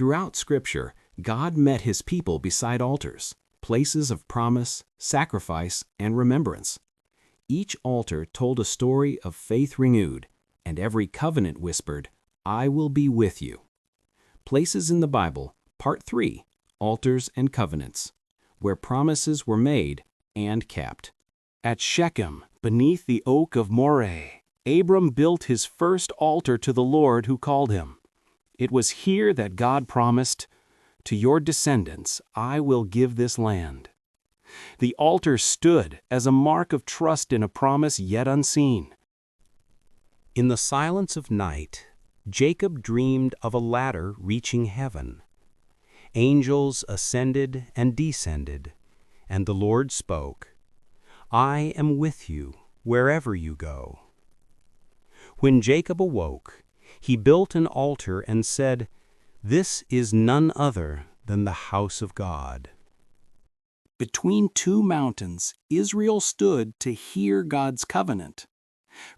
Throughout Scripture, God met his people beside altars, places of promise, sacrifice, and remembrance. Each altar told a story of faith renewed, and every covenant whispered, "I will be with you." Places in the Bible, Part 3, Altars and Covenants, where promises were made and kept. At Shechem, beneath the oak of Moreh, Abram built his first altar to the Lord who called him. It was here that God promised, "To your descendants I will give this land." The altar stood as a mark of trust in a promise yet unseen. In the silence of night, Jacob dreamed of a ladder reaching heaven. Angels ascended and descended, and the Lord spoke, "I am with you wherever you go." When Jacob awoke, he built an altar and said, "This is none other than the house of God." Between two mountains, Israel stood to hear God's covenant.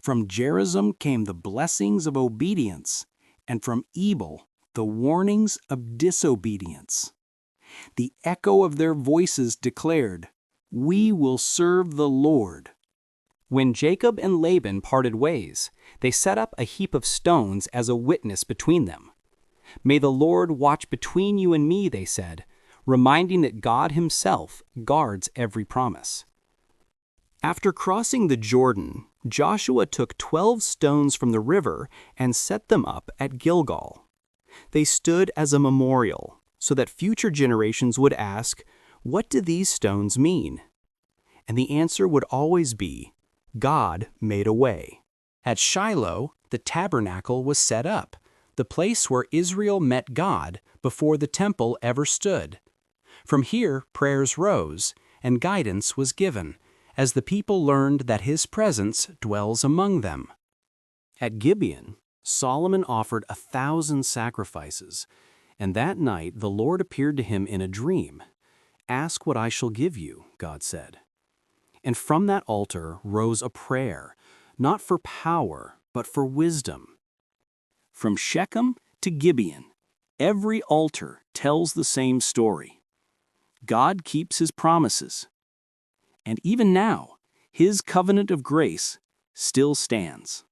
From Gerizim came the blessings of obedience, and from Ebal the warnings of disobedience. The echo of their voices declared, "We will serve the Lord." When Jacob and Laban parted ways, they set up a heap of stones as a witness between them. "May the Lord watch between you and me," they said, reminding that God himself guards every promise. After crossing the Jordan, Joshua took 12 stones from the river and set them up at Gilgal. They stood as a memorial, so that future generations would ask, "What do these stones mean?" And the answer would always be, "God made a way." At Shiloh, the tabernacle was set up, the place where Israel met God before the temple ever stood. From here, prayers rose, and guidance was given, as the people learned that his presence dwells among them. At Gibeon, Solomon offered 1,000 sacrifices, and that night the Lord appeared to him in a dream. "Ask what I shall give you," God said. And from that altar rose a prayer, not for power, but for wisdom. From Shechem to Gibeon, every altar tells the same story. God keeps his promises. And even now, his covenant of grace still stands.